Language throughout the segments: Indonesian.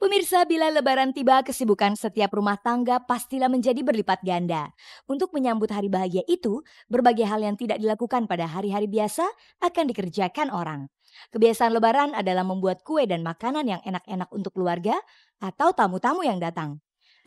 Pemirsa, bila Lebaran tiba, kesibukan setiap rumah tangga pastilah menjadi berlipat ganda. Untuk menyambut hari bahagia itu, berbagai hal yang tidak dilakukan pada hari-hari biasa akan dikerjakan orang. Kebiasaan Lebaran adalah membuat kue dan makanan yang enak-enak untuk keluarga atau tamu-tamu yang datang.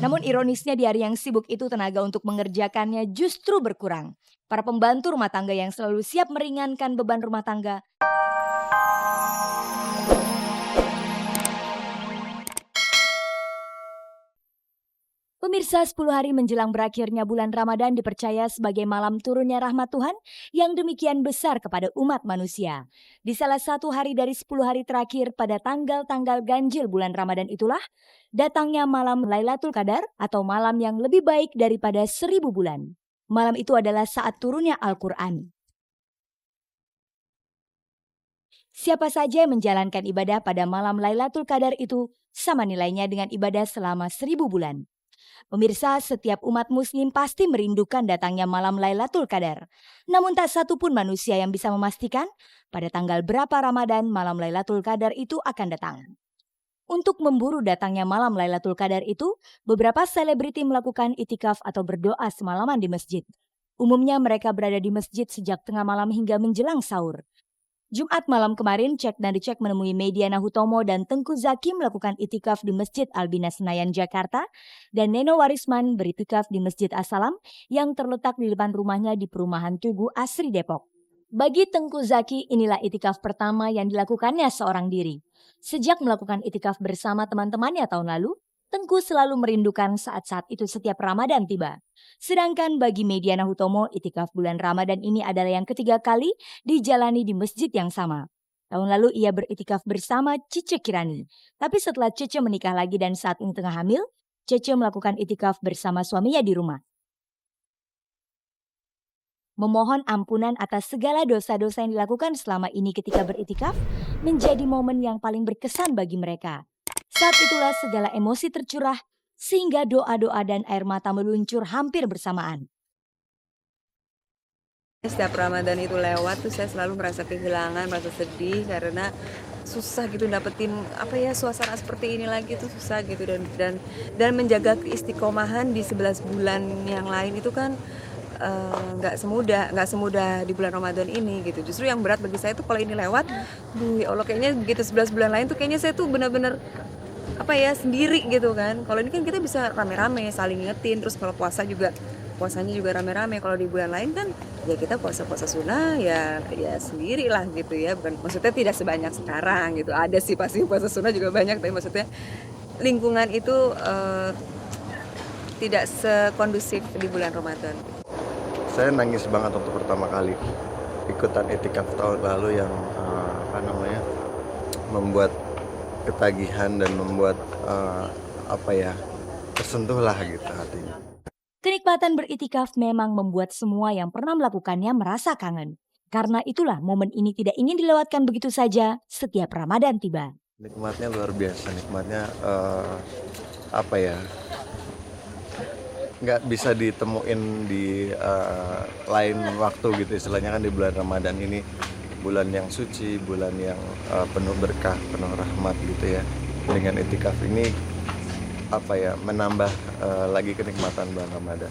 Namun ironisnya di hari yang sibuk itu tenaga untuk mengerjakannya justru berkurang. Para pembantu rumah tangga yang selalu siap meringankan beban rumah tangga. Pemirsa, 10 hari menjelang berakhirnya bulan Ramadan dipercaya sebagai malam turunnya rahmat Tuhan yang demikian besar kepada umat manusia. Di salah satu hari dari 10 hari terakhir pada tanggal-tanggal ganjil bulan Ramadan itulah datangnya malam Lailatul Qadar atau malam yang lebih baik daripada 1000 bulan. Malam itu adalah saat turunnya Al-Quran. Siapa saja yang menjalankan ibadah pada malam Lailatul Qadar itu sama nilainya dengan ibadah selama 1000 bulan. Pemirsa, setiap umat muslim pasti merindukan datangnya malam Lailatul Qadar. Namun tak satu pun manusia yang bisa memastikan pada tanggal berapa Ramadan malam Lailatul Qadar itu akan datang. Untuk memburu datangnya malam Lailatul Qadar itu, beberapa selebriti melakukan itikaf atau berdoa semalaman di masjid. Umumnya mereka berada di masjid sejak tengah malam hingga menjelang sahur. Jumat malam kemarin, Cek dan Dicek menemui Mediana Hutomo dan Tengku Zaki melakukan itikaf di Masjid Albina Senayan, Jakarta, dan Neno Warisman beritikaf di Masjid As-Salam yang terletak di depan rumahnya di Perumahan Tugu Asri, Depok. Bagi Tengku Zaki, inilah itikaf pertama yang dilakukannya seorang diri. Sejak melakukan itikaf bersama teman-temannya tahun lalu, Tengku selalu merindukan saat-saat itu setiap Ramadan tiba. Sedangkan bagi Mediana Hutomo, itikaf bulan Ramadan ini adalah yang ketiga kali dijalani di masjid yang sama. Tahun lalu ia beritikaf bersama Cece Kirani. Tapi setelah Cece menikah lagi dan saat ini tengah hamil, Cece melakukan itikaf bersama suaminya di rumah. Memohon ampunan atas segala dosa-dosa yang dilakukan selama ini ketika beritikaf menjadi momen yang paling berkesan bagi mereka. Saat itulah segala emosi tercurah sehingga doa-doa dan air mata meluncur hampir bersamaan. Setiap Ramadan itu lewat tuh saya selalu merasa kehilangan, merasa sedih karena susah gitu dapetin suasana seperti ini lagi tuh susah gitu dan menjaga keistiqomahan di 11 bulan yang lain itu kan nggak semudah di bulan Ramadan ini gitu. Justru yang berat bagi saya tuh kalau ini lewat, ya Allah kayaknya begitu 11 bulan lain tuh kayaknya saya tuh benar-benar sendiri gitu kan. Kalau ini kan kita bisa rame-rame saling ingetin, terus kalau puasanya juga rame-rame. Kalau di bulan lain kan ya kita puasa sunnah ya sendiri lah gitu ya. Bukan maksudnya tidak sebanyak sekarang gitu. Ada sih pasti puasa sunnah juga banyak, tapi maksudnya lingkungan itu tidak sekondusif di bulan Ramadan. Saya nangis banget waktu pertama kali ikutan itikaf tahun lalu yang membuat ketagihan dan membuat tersentuh lah gitu hatinya. Kenikmatan beritikaf memang membuat semua yang pernah melakukannya merasa kangen. Karena itulah momen ini tidak ingin dilewatkan begitu saja setiap Ramadan tiba. Nikmatnya luar biasa, nikmatnya nggak bisa ditemuin di lain waktu gitu istilahnya kan. Di bulan Ramadan ini bulan yang suci, bulan yang penuh berkah, penuh rahmat gitu ya. Dengan itikaf ini menambah lagi kenikmatan bulan Ramadan.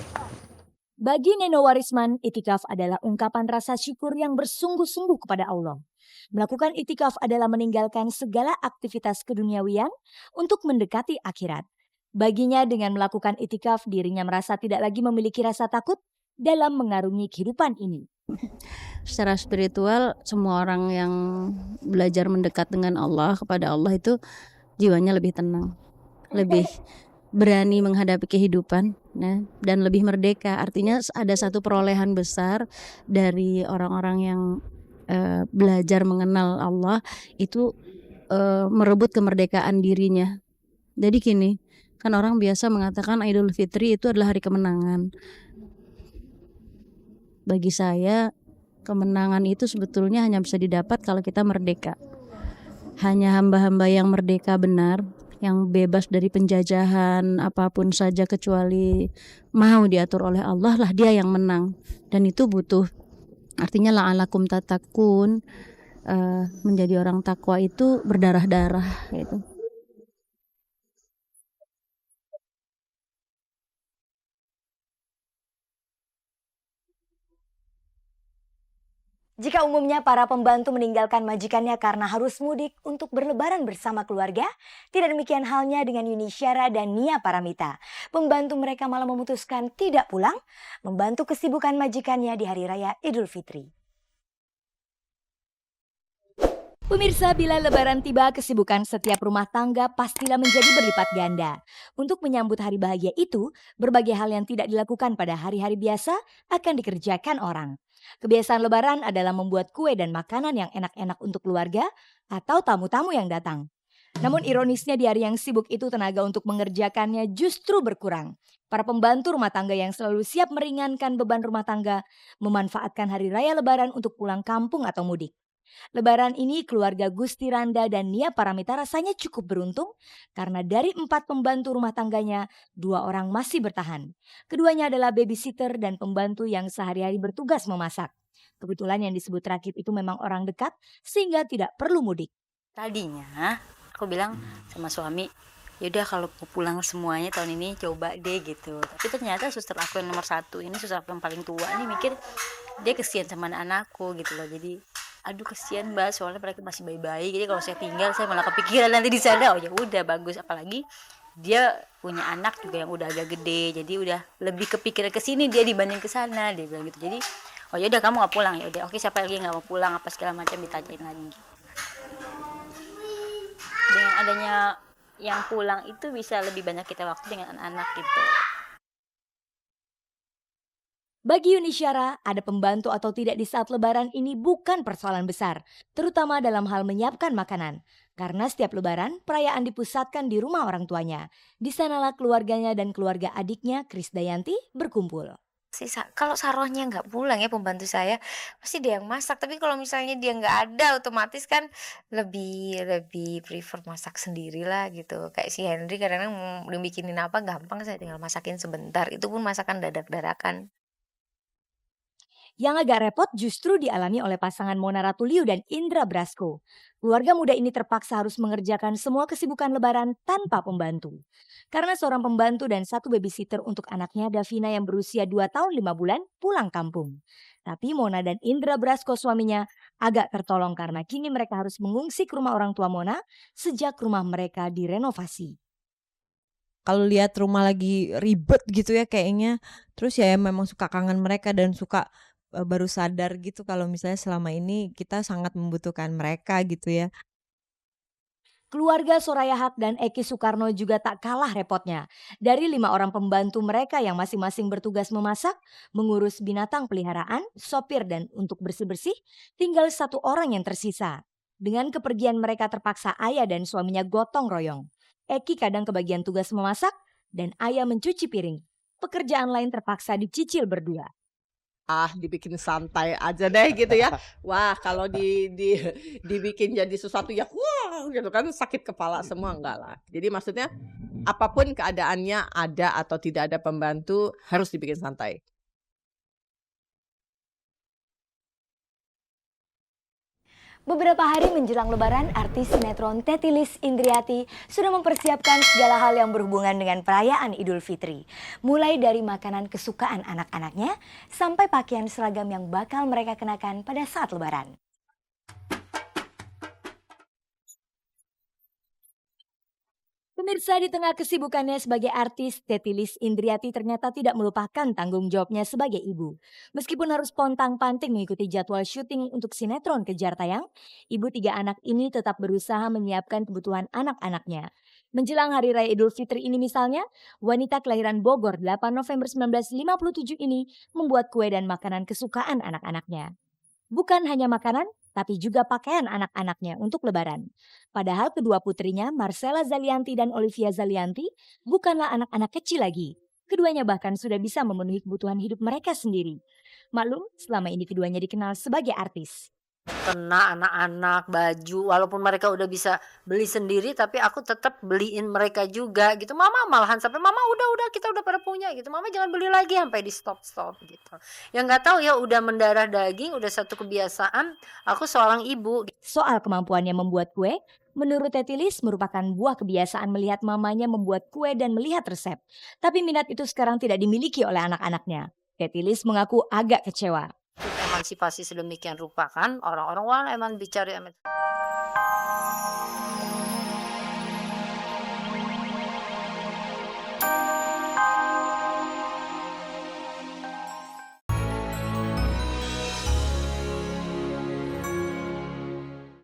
Bagi Neno Warisman, itikaf adalah ungkapan rasa syukur yang bersungguh-sungguh kepada Allah. Melakukan itikaf adalah meninggalkan segala aktivitas keduniawian untuk mendekati akhirat. Baginya dengan melakukan itikaf, dirinya merasa tidak lagi memiliki rasa takut dalam mengarungi kehidupan ini. Secara spiritual, semua orang yang belajar mendekat dengan Allah, kepada Allah itu jiwanya lebih tenang, lebih berani menghadapi kehidupan ya, dan lebih merdeka. Artinya ada satu perolehan besar dari orang-orang yang belajar mengenal Allah itu merebut kemerdekaan dirinya. Jadi gini, kan orang biasa mengatakan Idul Fitri itu adalah hari kemenangan. Bagi saya, kemenangan itu sebetulnya hanya bisa didapat kalau kita merdeka. Hanya hamba-hamba yang merdeka benar, yang bebas dari penjajahan apapun saja kecuali mau diatur oleh Allah lah dia yang menang. Dan itu butuh, artinya la'alakum tatakun, menjadi orang takwa itu berdarah-darah gitu. Jika umumnya para pembantu meninggalkan majikannya karena harus mudik untuk berlebaran bersama keluarga, tidak demikian halnya dengan Yuni Syara dan Nia Paramita. Pembantu mereka malah memutuskan tidak pulang, membantu kesibukan majikannya di Hari Raya Idul Fitri. Pemirsa, bila lebaran tiba, kesibukan setiap rumah tangga pastilah menjadi berlipat ganda. Untuk menyambut hari bahagia itu, berbagai hal yang tidak dilakukan pada hari-hari biasa akan dikerjakan orang. Kebiasaan lebaran adalah membuat kue dan makanan yang enak-enak untuk keluarga atau tamu-tamu yang datang. Namun ironisnya di hari yang sibuk itu tenaga untuk mengerjakannya justru berkurang. Para pembantu rumah tangga yang selalu siap meringankan beban rumah tangga memanfaatkan hari raya lebaran untuk pulang kampung atau mudik. Lebaran ini keluarga Gusti Randa dan Nia Paramita rasanya cukup beruntung karena dari 4 pembantu rumah tangganya, 2 orang masih bertahan. Keduanya adalah babysitter dan pembantu yang sehari-hari bertugas memasak. Kebetulan yang disebut rakit itu memang orang dekat sehingga tidak perlu mudik. Tadinya aku bilang sama suami, yaudah kalau mau pulang semuanya tahun ini coba deh gitu. Tapi ternyata suster aku yang nomor 1 ini, suster aku yang paling tua nih mikir dia kesian sama anak-anakku gitu loh. Jadi aduh kesian mbak, soalnya mereka masih bayi-bayi. Jadi kalau saya tinggal saya malah kepikiran nanti di sana. Oh ya udah bagus, apalagi dia punya anak juga yang udah agak gede. Jadi udah lebih kepikiran ke sini dia dibanding ke sana, dia bilang gitu. Jadi oh ya udah kamu nggak pulang, ya udah oke, siapa lagi yang nggak mau pulang apa segala macam ditanyain lagi. Dengan adanya yang pulang itu bisa lebih banyak kita waktu dengan anak-anak gitu. Bagi Yuni Syara, ada pembantu atau tidak di saat lebaran ini bukan persoalan besar, terutama dalam hal menyiapkan makanan. Karena setiap lebaran, perayaan dipusatkan di rumah orang tuanya. Di sanalah keluarganya dan keluarga adiknya, Krisdayanti, berkumpul. Kalau sarohnya nggak pulang ya pembantu saya, pasti dia yang masak. Tapi kalau misalnya dia nggak ada, otomatis kan lebih lebih prefer masak sendiri lah gitu. Kayak si Henry kadang-kadang mau dibikinin apa gampang, saya tinggal masakin sebentar. Itu pun masakan dadak-dadakan. Yang agak repot justru dialami oleh pasangan Mona Ratuliu dan Indra Brasko. Keluarga muda ini terpaksa harus mengerjakan semua kesibukan lebaran tanpa pembantu. Karena seorang pembantu dan 1 babysitter untuk anaknya Davina yang berusia 2 tahun 5 bulan pulang kampung. Tapi Mona dan Indra Brasko suaminya agak tertolong karena kini mereka harus mengungsi ke rumah orang tua Mona sejak rumah mereka direnovasi. Kalau lihat rumah lagi ribet gitu ya kayaknya, terus ya memang suka kangen mereka dan suka baru sadar gitu kalau misalnya selama ini kita sangat membutuhkan mereka gitu ya. Keluarga Soraya Haq dan Eki Soekarno juga tak kalah repotnya. Dari 5 orang pembantu mereka yang masing-masing bertugas memasak, mengurus binatang peliharaan, sopir dan untuk bersih-bersih, tinggal 1 orang yang tersisa. Dengan kepergian mereka terpaksa Ayah dan suaminya gotong royong. Eki kadang kebagian tugas memasak dan Ayah mencuci piring. Pekerjaan lain terpaksa dicicil berdua. Dibikin santai aja deh gitu ya. Wah, kalau dibikin jadi sesuatu ya wah gitu kan sakit kepala semua enggak lah. Jadi maksudnya apapun keadaannya ada atau tidak ada pembantu harus dibikin santai. Beberapa hari menjelang lebaran, artis sinetron Tetilis Indriati sudah mempersiapkan segala hal yang berhubungan dengan perayaan Idul Fitri. Mulai dari makanan kesukaan anak-anaknya, sampai pakaian seragam yang bakal mereka kenakan pada saat lebaran. Pemirsa, di tengah kesibukannya sebagai artis, Tetilis Indriati ternyata tidak melupakan tanggung jawabnya sebagai ibu. Meskipun harus pontang-panting mengikuti jadwal syuting untuk sinetron Kejar Tayang, ibu 3 anak ini tetap berusaha menyiapkan kebutuhan anak-anaknya. Menjelang Hari Raya Idul Fitri ini misalnya, wanita kelahiran Bogor 8 November 1957 ini membuat kue dan makanan kesukaan anak-anaknya. Bukan hanya makanan, tapi juga pakaian anak-anaknya untuk lebaran. Padahal kedua putrinya, Marcella Zalianti dan Olivia Zalianti, bukanlah anak-anak kecil lagi. Keduanya bahkan sudah bisa memenuhi kebutuhan hidup mereka sendiri. Maklum, selama ini keduanya dikenal sebagai artis. Kena anak-anak baju, walaupun mereka udah bisa beli sendiri tapi aku tetap beliin mereka juga gitu. Mama malahan sampai mama udah kita udah pada punya gitu, mama jangan beli lagi sampai di stop gitu. Yang nggak tahu ya udah mendarah daging, udah satu kebiasaan. Aku seorang ibu. Soal kemampuannya membuat kue, menurut Tetilis merupakan buah kebiasaan melihat mamanya membuat kue dan melihat resep. Tapi minat itu sekarang tidak dimiliki oleh anak-anaknya. Tetilis mengaku agak kecewa. emansipasi sedemikian rupa kan orang-orang wah emang bicara